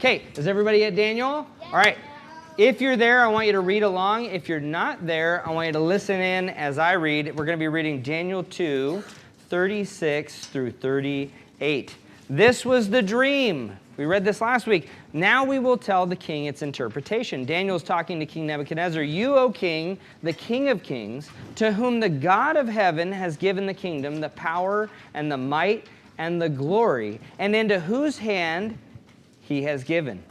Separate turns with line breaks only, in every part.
Okay, is everybody at Daniel? All right. If you're there, I want you to read along. If you're not there, I want you to listen in as I read. We're going to be reading Daniel 2, 36 through 38. This was the dream. We read this last week. Now we will tell the king its interpretation. Daniel's talking to King Nebuchadnezzar. You, O king, the king of kings, to whom the God of heaven has given the kingdom, the power and the might and the glory, and into whose hand he has given.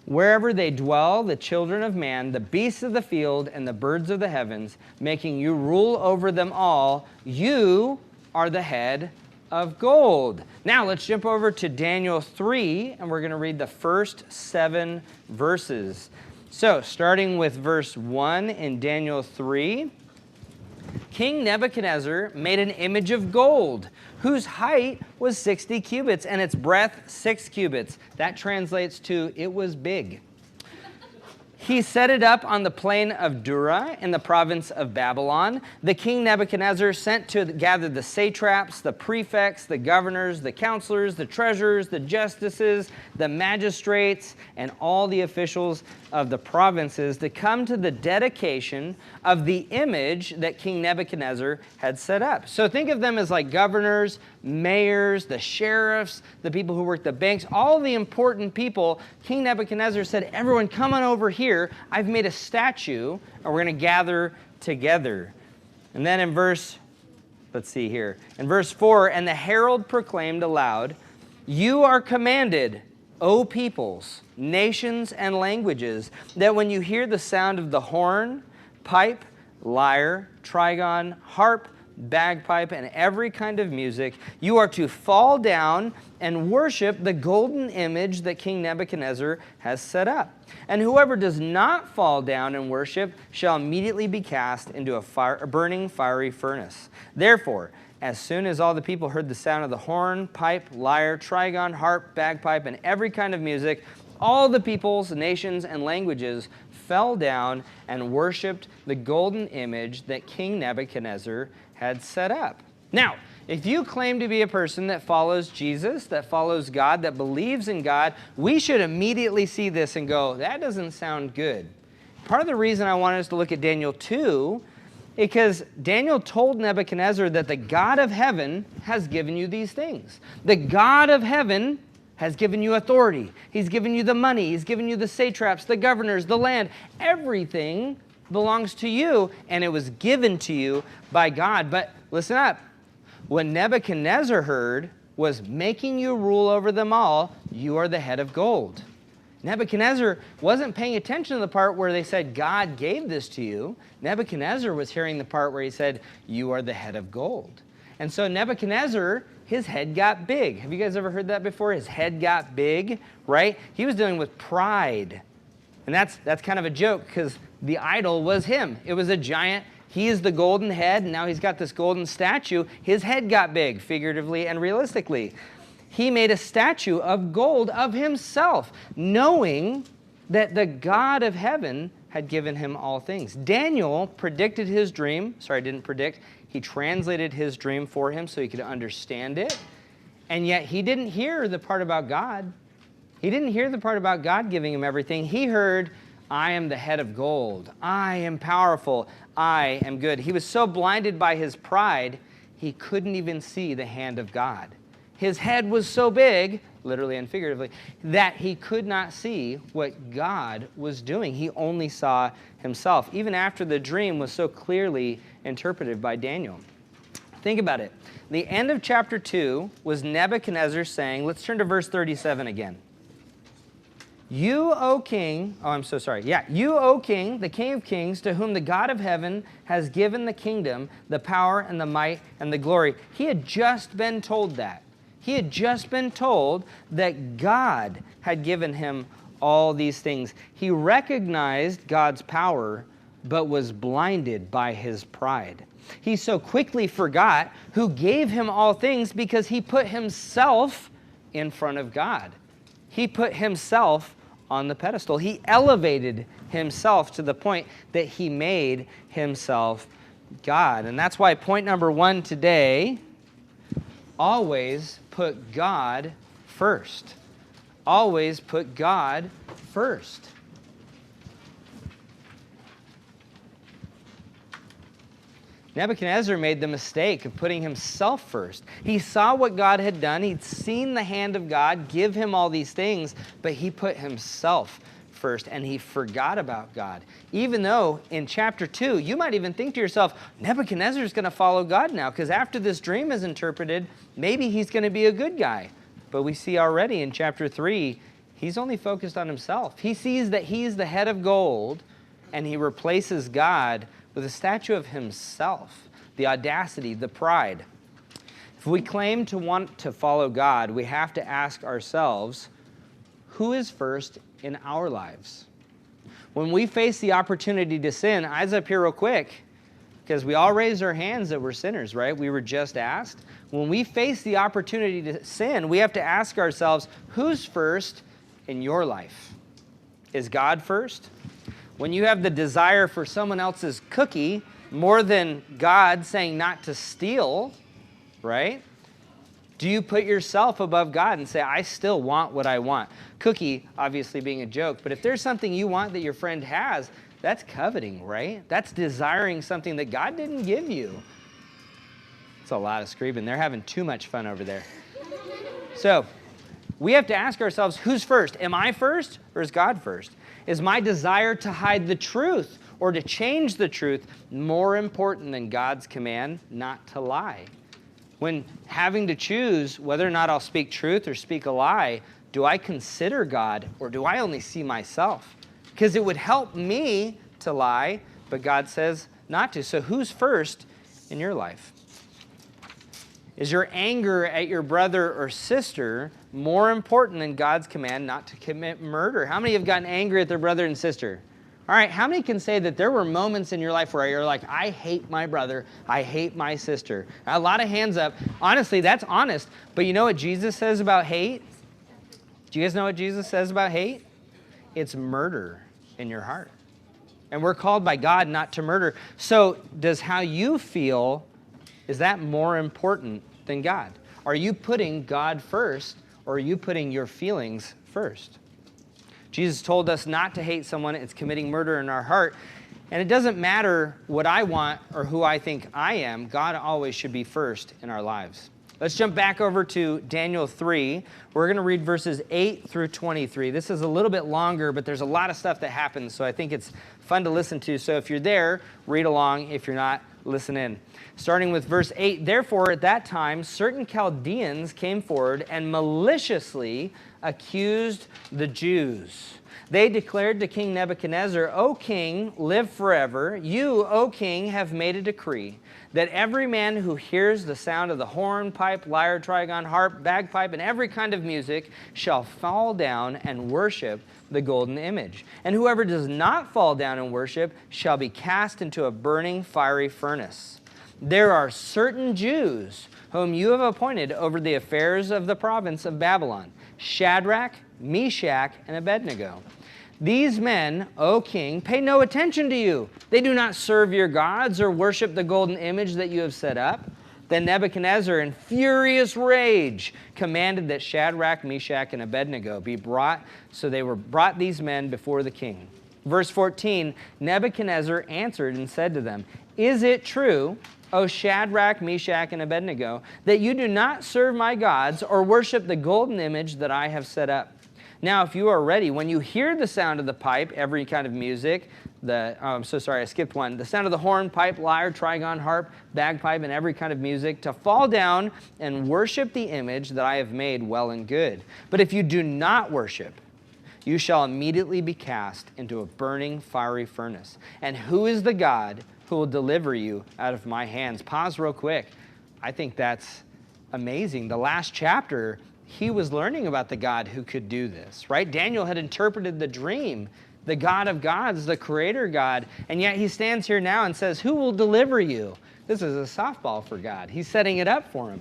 Wherever they dwell, the children of man, the beasts of the field, and the birds of the heavens, making you rule over them all, you are the head of gold. Now let's jump over to Daniel 3, and we're going to read the first 7 verses. So starting with verse 1 in Daniel 3, King Nebuchadnezzar made an image of gold, whose height was 60 cubits, and its breadth 6 cubits. That translates to, it was big. He set it up on the plain of Dura in the province of Babylon. The king Nebuchadnezzar sent to gather the satraps, the prefects, the governors, the counselors, the treasurers, the justices, the magistrates, and all the officials of the provinces to come to the dedication of the image that King Nebuchadnezzar had set up. So think of them as like governors, mayors, the sheriffs, the people who work the banks, all the important people. King Nebuchadnezzar said, everyone come on over here. I've made a statue, and we're going to gather together. And then in verse 4, and the herald proclaimed aloud, you are commanded, O peoples, nations, and languages, that when you hear the sound of the horn, pipe, lyre, trigon, harp, bagpipe, and every kind of music, you are to fall down and worship the golden image that King Nebuchadnezzar has set up. And whoever does not fall down and worship shall immediately be cast into a burning fiery furnace. Therefore, as soon as all the people heard the sound of the horn, pipe, lyre, trigon, harp, bagpipe, and every kind of music, all the peoples, nations, and languages fell down and worshipped the golden image that King Nebuchadnezzar had set up. Now, if you claim to be a person that follows Jesus, that follows God, that believes in God, we should immediately see this and go, that doesn't sound good. Part of the reason I wanted us to look at Daniel 2 because Daniel told Nebuchadnezzar that the God of heaven has given you these things. The God of heaven has given you authority. He's given you the money. He's given you the satraps, the governors, the land. Everything belongs to you, and it was given to you by God. But listen up. What Nebuchadnezzar heard was making you rule over them all. You are the head of gold. Nebuchadnezzar wasn't paying attention to the part where they said, God gave this to you. Nebuchadnezzar was hearing the part where he said, you are the head of gold. And so Nebuchadnezzar, his head got big. Have you guys ever heard that before? His head got big, right? He was dealing with pride. And that's kind of a joke because the idol was him. It was a giant. He is the golden head, and now he's got this golden statue. His head got big, figuratively and realistically. He made a statue of gold of himself, knowing that the God of heaven had given him all things. Daniel predicted his dream. Sorry, didn't predict. He translated his dream for him so he could understand it. And yet he didn't hear the part about God. He didn't hear the part about God giving him everything. He heard, I am the head of gold. I am powerful. I am good. He was so blinded by his pride, he couldn't even see the hand of God. His head was so big, literally and figuratively, that he could not see what God was doing. He only saw himself, even after the dream was so clearly interpreted by Daniel. Think about it. The end of chapter 2 was Nebuchadnezzar saying, let's turn to verse 37 again. You, O king, you, O king, the king of kings, to whom the God of heaven has given the kingdom, the power and the might and the glory. He had just been told that. He had just been told that God had given him all these things. He recognized God's power, but was blinded by his pride. He so quickly forgot who gave him all things because he put himself in front of God. He put himself on the pedestal. He elevated himself to the point that he made himself God. And that's why point number 1 today, always put God first. always put God first. Nebuchadnezzar made the mistake of putting himself first. He saw what God had done. He'd seen the hand of God give him all these things, but he put himself first, and he forgot about God. Even though in chapter 2, you might even think to yourself, Nebuchadnezzar is going to follow God now, because after this dream is interpreted, maybe he's going to be a good guy. But we see already in chapter 3, he's only focused on himself. He sees that he's the head of gold, and he replaces God with a statue of himself, the audacity, the pride. If we claim to want to follow God, we have to ask ourselves, who is first in our lives? When we face the opportunity to sin, eyes up here real quick, because we all raised our hands that we're sinners, right? We were just asked. When we face the opportunity to sin, we have to ask ourselves, who's first in your life? Is God first? When you have the desire for someone else's cookie more than God saying not to steal, right? Do you put yourself above God and say, I still want what I want? Cookie, obviously being a joke, but if there's something you want that your friend has, that's coveting, right? That's desiring something that God didn't give you. It's a lot of screaming. They're having too much fun over there. So, we have to ask ourselves, who's first? Am I first or is God first? Is my desire to hide the truth or to change the truth more important than God's command not to lie? When having to choose whether or not I'll speak truth or speak a lie, do I consider God or do I only see myself? Because it would help me to lie, but God says not to. So who's first in your life? Is your anger at your brother or sister more important than God's command not to commit murder? How many have gotten angry at their brother and sister? All right, how many can say that there were moments in your life where you're like, I hate my brother, I hate my sister? A lot of hands up. Honestly, that's honest. But you know what Jesus says about hate? Do you guys know what Jesus says about hate? It's murder in your heart. And we're called by God not to murder. So does how you feel, is that more important than God? Are you putting God first, or are you putting your feelings first? Jesus told us not to hate someone. It's committing murder in our heart. And it doesn't matter what I want or who I think I am. God always should be first in our lives. Let's jump back over to Daniel 3. We're going to read verses 8 through 23. This is a little bit longer, but there's a lot of stuff that happens, so I think it's fun to listen to. So if you're there, read along. If you're not, listen in. Starting with verse 8, therefore at that time certain Chaldeans came forward and maliciously accused the Jews. They declared to King Nebuchadnezzar, O king, live forever. You, O king, have made a decree that every man who hears the sound of the horn, pipe, lyre, trigon, harp, bagpipe, and every kind of music shall fall down and worship the golden image. And whoever does not fall down and worship shall be cast into a burning fiery furnace. There are certain Jews whom you have appointed over the affairs of the province of Babylon, Shadrach, Meshach, and Abednego. These men, O king, pay no attention to you. They do not serve your gods or worship the golden image that you have set up. Then Nebuchadnezzar, in furious rage, commanded that Shadrach, Meshach, and Abednego be brought. So they were brought, these men, before the king. Verse 14, Nebuchadnezzar answered and said to them, Is it true, O Shadrach, Meshach, and Abednego, that you do not serve my gods or worship the golden image that I have set up? Now, if you are ready, when you hear the sound of the pipe, every kind of music, I'm so sorry, I skipped one. The sound of the horn, pipe, lyre, trigon, harp, bagpipe, and every kind of music, to fall down and worship the image that I have made, well and good. But if you do not worship, you shall immediately be cast into a burning fiery furnace. And who is the God who will deliver you out of my hands? Pause real quick. I think that's amazing. The last chapter, he was learning about the God who could do this, right? Daniel had interpreted the dream, the God of gods, the creator God, and yet he stands here now and says, who will deliver you? This is a softball for God. He's setting it up for him.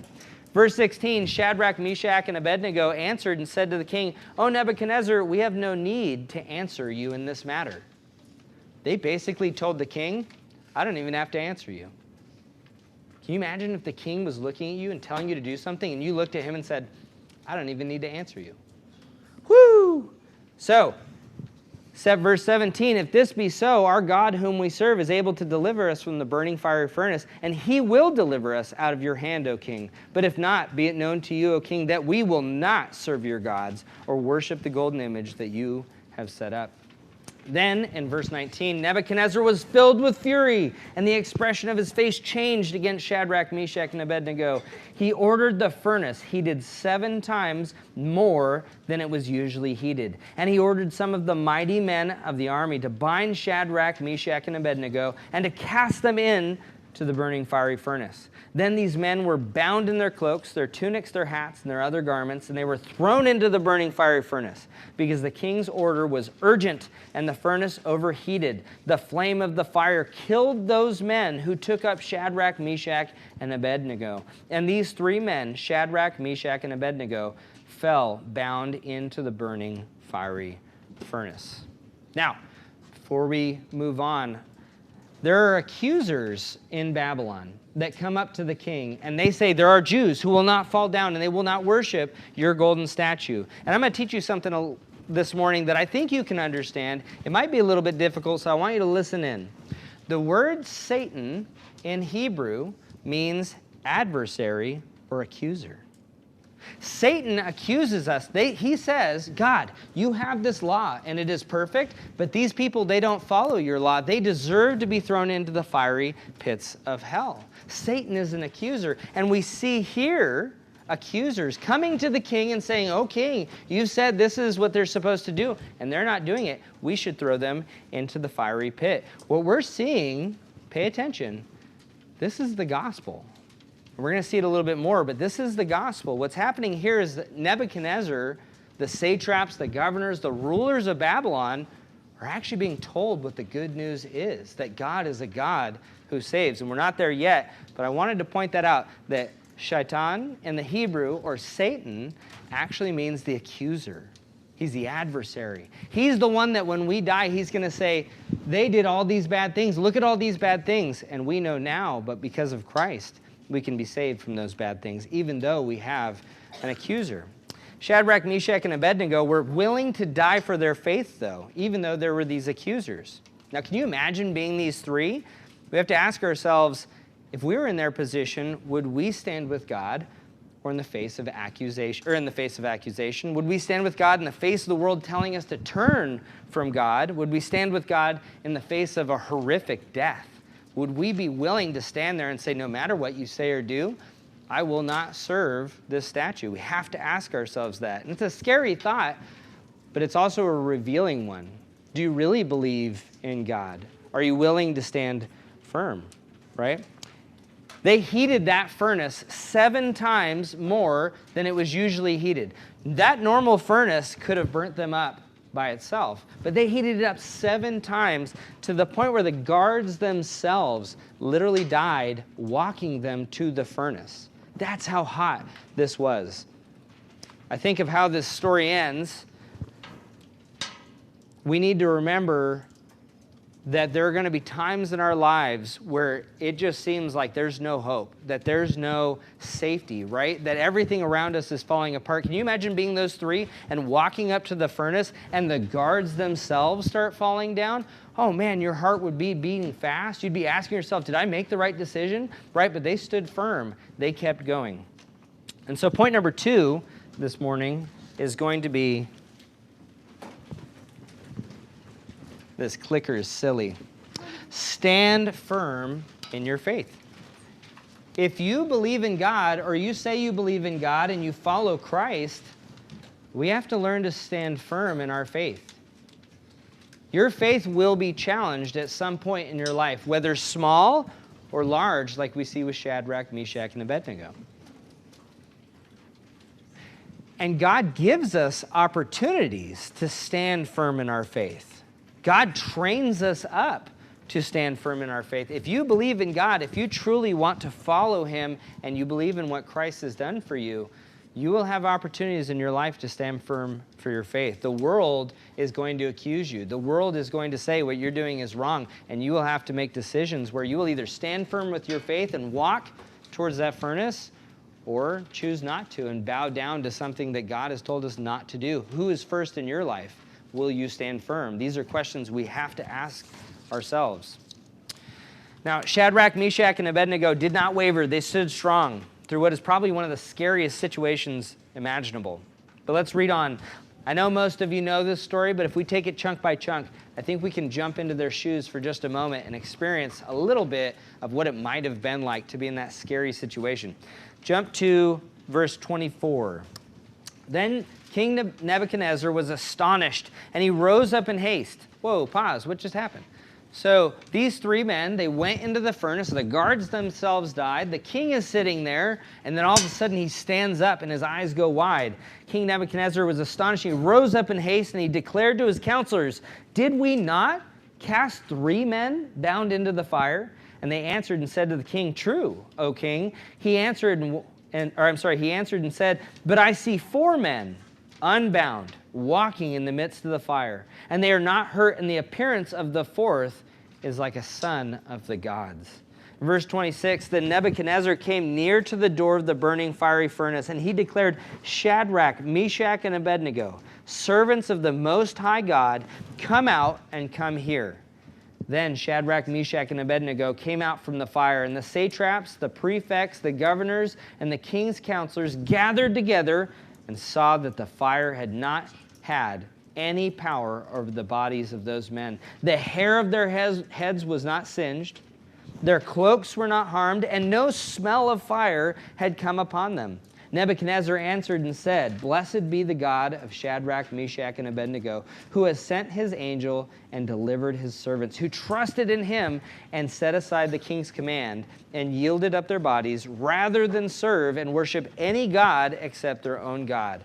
Verse 16, Shadrach, Meshach, and Abednego answered and said to the king, O Nebuchadnezzar, we have no need to answer you in this matter. They basically told the king, I don't even have to answer you. Can you imagine if the king was looking at you and telling you to do something and you looked at him and said, I don't even need to answer you? Woo! So, verse 17, if this be so, our God whom we serve is able to deliver us from the burning fiery furnace, and he will deliver us out of your hand, O king. But if not, be it known to you, O king, that we will not serve your gods or worship the golden image that you have set up. Then, in verse 19, Nebuchadnezzar was filled with fury, and the expression of his face changed against Shadrach, Meshach, and Abednego. He ordered the furnace heated 7 times more than it was usually heated. And he ordered some of the mighty men of the army to bind Shadrach, Meshach, and Abednego, and to cast them in to the burning fiery furnace. Then these men were bound in their cloaks, their tunics, their hats, and their other garments, and they were thrown into the burning fiery furnace, because the king's order was urgent, and the furnace overheated. The flame of the fire killed those men who took up Shadrach, Meshach, and Abednego. And these 3 men, Shadrach, Meshach, and Abednego, fell bound into the burning fiery furnace. Now, before we move on, there are accusers in Babylon that come up to the king, and they say there are Jews who will not fall down and they will not worship your golden statue. And I'm going to teach you something this morning that I think you can understand. It might be a little bit difficult, so I want you to listen in. The word Satan in Hebrew means adversary or accuser. Satan accuses us. He says, God, you have this law and it is perfect, but these people, they don't follow your law. They deserve to be thrown into the fiery pits of hell. Satan is an accuser. And we see here accusers coming to the king and saying, oh, king, you said this is what they're supposed to do, and they're not doing it. We should throw them into the fiery pit. What we're seeing, pay attention, this is the gospel. We're going to see it a little bit more, but this is the gospel. What's happening here is that Nebuchadnezzar, the satraps, the governors, the rulers of Babylon are actually being told what the good news is, that God is a God who saves. And we're not there yet, but I wanted to point that out, that Shaitan in the Hebrew, or Satan, actually means the accuser. He's the adversary. He's the one that when we die, he's going to say, they did all these bad things. Look at all these bad things. And we know now, but because of Christ, we can be saved from those bad things, even though we have an accuser. Shadrach, Meshach, and Abednego were willing to die for their faith, though, even though there were these accusers. Now, can you imagine being these 3? We have to ask ourselves, if we were in their position, would we stand with God or in the face of accusation? Would we stand with God in the face of the world telling us to turn from God? Would we stand with God in the face of a horrific death? Would we be willing to stand there and say, no matter what you say or do, I will not serve this statue? We have to ask ourselves that. And it's a scary thought, but it's also a revealing one. Do you really believe in God? Are you willing to stand firm, right? They heated that furnace 7 times more than it was usually heated. That normal furnace could have burnt them up by itself, but they heated it up 7 times to the point where the guards themselves literally died walking them to the furnace. That's how hot this was. I think of how this story ends. We need to remember that there are going to be times in our lives where it just seems like there's no hope, that there's no safety, right? That everything around us is falling apart. Can you imagine being those 3 and walking up to the furnace and the guards themselves start falling down? Oh man, your heart would be beating fast. You'd be asking yourself, did I make the right decision? Right? But they stood firm. They kept going. And so point number 2 this morning is going to be, this clicker is silly. Stand firm in your faith. If you believe in God, or you say you believe in God and you follow Christ, we have to learn to stand firm in our faith. Your faith will be challenged at some point in your life, whether small or large, like we see with Shadrach, Meshach, and Abednego. And God gives us opportunities to stand firm in our faith. God trains us up to stand firm in our faith. If you believe in God, if you truly want to follow Him and you believe in what Christ has done for you, you will have opportunities in your life to stand firm for your faith. The world is going to accuse you. The world is going to say what you're doing is wrong, and you will have to make decisions where you will either stand firm with your faith and walk towards that furnace, or choose not to and bow down to something that God has told us not to do. Who is first in your life? will you stand firm? These are questions we have to ask ourselves. Now, Shadrach, Meshach, and Abednego did not waver. They stood strong through what is probably one of the scariest situations imaginable. But let's read on. I know most of you know this story, but if we take it chunk by chunk, I think we can jump into their shoes for just a moment and experience a little bit of what it might have been like to be in that scary situation. Jump to verse 24. Then King Nebuchadnezzar was astonished, and he rose up in haste. Whoa, pause. What just happened? So these three men, they went into the furnace. The guards themselves died. The king is sitting there, and then all of a sudden he stands up, and his eyes go wide. King Nebuchadnezzar was astonished. He rose up in haste, and he declared to his counselors, "Did we not cast 3 men bound into the fire?" And they answered and said to the king, "True, O king." He answered and said, "But I see 4 men unbound, walking in the midst of the fire, and they are not hurt, and the appearance of the 4th is like a son of the gods." Verse 26, then Nebuchadnezzar came near to the door of the burning fiery furnace, and he declared, "Shadrach, Meshach, and Abednego, servants of the Most High God, come out and come here." Then Shadrach, Meshach, and Abednego came out from the fire, and the satraps, the prefects, the governors, and the king's counselors gathered together and saw that the fire had not had any power over the bodies of those men. The hair of their heads was not singed, their cloaks were not harmed, and no smell of fire had come upon them. Nebuchadnezzar answered and said, "Blessed be the God of Shadrach, Meshach, and Abednego, who has sent his angel and delivered his servants, who trusted in him and set aside the king's command and yielded up their bodies rather than serve and worship any god except their own God.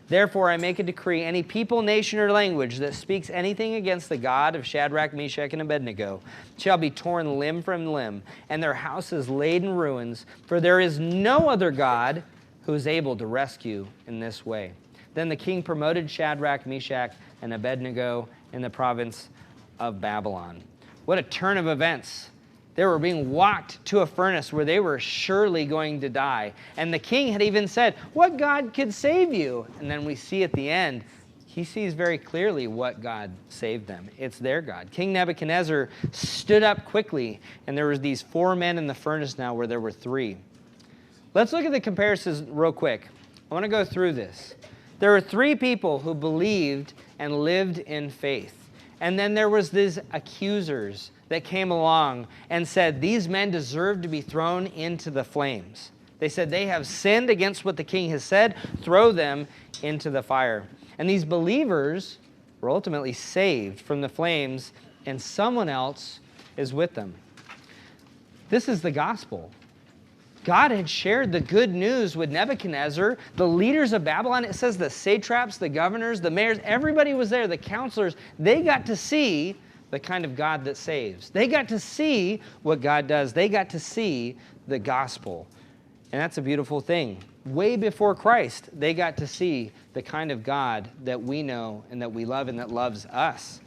Therefore I make a decree, any people, nation, or language that speaks anything against the God of Shadrach, Meshach, and Abednego shall be torn limb from limb, and their houses laid in ruins, for there is no other God who is able to rescue in this way." Then the king promoted Shadrach, Meshach, and Abednego in the province of Babylon. What a turn of events. They were being walked to a furnace where they were surely going to die. And the king had even said, "What God could save you?" And then we see at the end, he sees very clearly what God saved them. It's their God. King Nebuchadnezzar stood up quickly, and there were these 4 men in the furnace now where there were 3. Let's look at the comparisons real quick. I want to go through this. There were 3 people who believed and lived in faith. And then there was these accusers that came along and said, these men deserve to be thrown into the flames. They said, they have sinned against what the king has said, throw them into the fire. And these believers were ultimately saved from the flames, and someone else is with them. This is the gospel. God had shared the good news with Nebuchadnezzar, the leaders of Babylon. It says the satraps, the governors, the mayors, everybody was there, the counselors. They got to see the kind of God that saves. They got to see what God does. They got to see the gospel. And that's a beautiful thing. Way before Christ, they got to see the kind of God that we know and that we love and that loves us.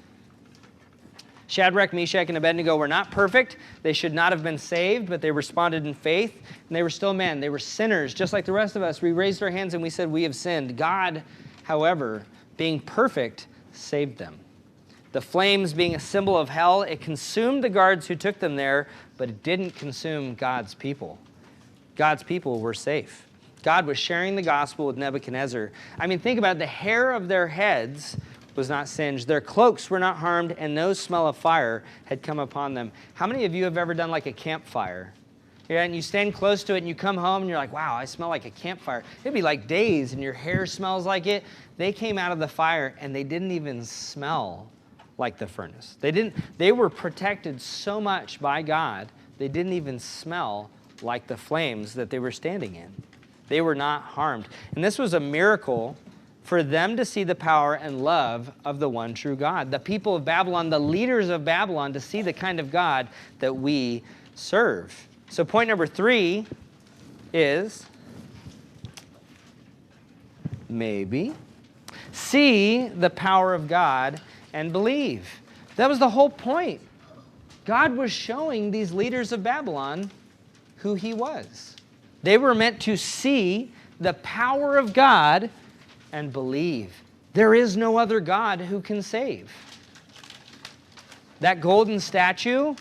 Shadrach, Meshach, and Abednego were not perfect. They should not have been saved, but they responded in faith, and they were still men. They were sinners, just like the rest of us. We raised our hands and we said, we have sinned. God, however, being perfect, saved them. The flames being a symbol of hell, it consumed the guards who took them there, but it didn't consume God's people. God's people were safe. God was sharing the gospel with Nebuchadnezzar. I mean, think about it. The hair of their heads was not singed. Their cloaks were not harmed, and no smell of fire had come upon them. How many of you have ever done like a campfire? Yeah, and you stand close to it, and you come home, and you're like, wow, I smell like a campfire. It'd be like days, and your hair smells like it. They came out of the fire, and they didn't even smell like the furnace. They were protected so much by God, they didn't even smell like the flames that they were standing in. They were not harmed. And this was a miracle for them to see the power and love of the one true God. The people of Babylon, the leaders of Babylon, to see the kind of God that we serve. So point number 3 is maybe see the power of God and believe. That was the whole point. God was showing these leaders of Babylon who he was. They were meant to see the power of God and believe. There is no other God who can save. That golden statue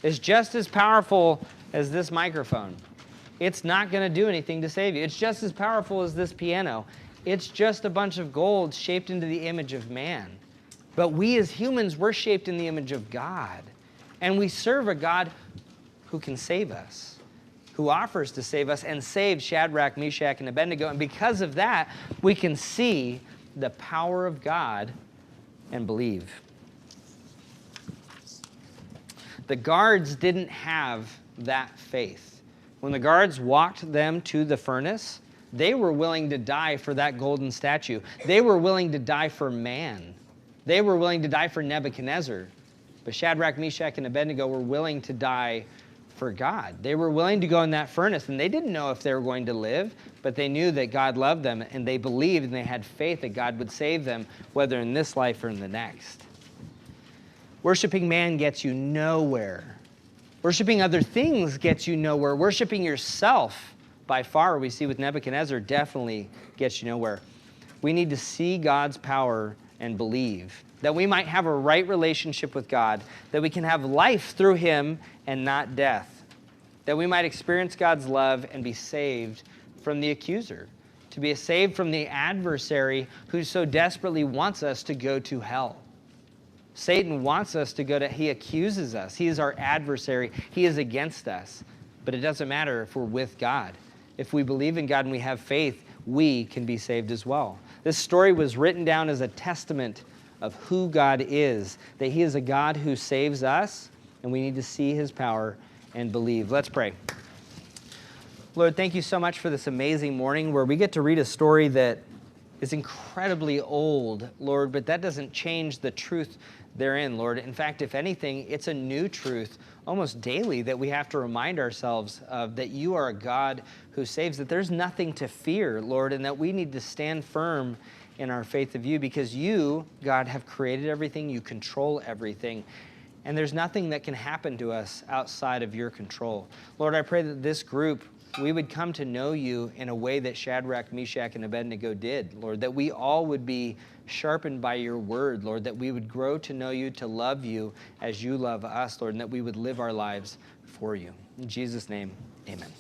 is just as powerful as this microphone. It's not going to do anything to save you. It's just as powerful as this piano. It's just a bunch of gold shaped into the image of man. But we as humans, we're shaped in the image of God. And we serve a God who can save us, who offers to save us and save Shadrach, Meshach, and Abednego. And because of that, we can see the power of God and believe. The guards didn't have that faith. When the guards walked them to the furnace, they were willing to die for that golden statue. They were willing to die for man. They were willing to die for Nebuchadnezzar. But Shadrach, Meshach, and Abednego were willing to die for God. They were willing to go in that furnace, and they didn't know if they were going to live, but they knew that God loved them, and they believed and they had faith that God would save them, whether in this life or in the next. Worshiping man gets you nowhere. Worshiping other things gets you nowhere. Worshiping yourself, by far, we see with Nebuchadnezzar, definitely gets you nowhere. We need to see God's power and believe that we might have a right relationship with God, that we can have life through him and not death, that we might experience God's love and be saved from the accuser, to be saved from the adversary who so desperately wants us to go to hell. Satan wants us to go to, he accuses us. He is our adversary. He is against us. But it doesn't matter if we're with God. If we believe in God and we have faith, we can be saved as well. This story was written down as a testament of who God is, that he is a God who saves us, and we need to see his power and believe. Let's pray. Lord, thank you so much for this amazing morning where we get to read a story that is incredibly old, Lord, but that doesn't change the truth therein, Lord. In fact, if anything, it's a new truth almost daily that we have to remind ourselves of, that you are a God who saves, that there's nothing to fear, Lord, and that we need to stand firm in our faith of you because you, God, have created everything, you control everything, and there's nothing that can happen to us outside of your control. Lord, I pray that this group, we would come to know you in a way that Shadrach, Meshach, and Abednego did, Lord, that we all would be sharpened by your word, Lord, that we would grow to know you, to love you as you love us, Lord, and that we would live our lives for you. In Jesus' name, amen.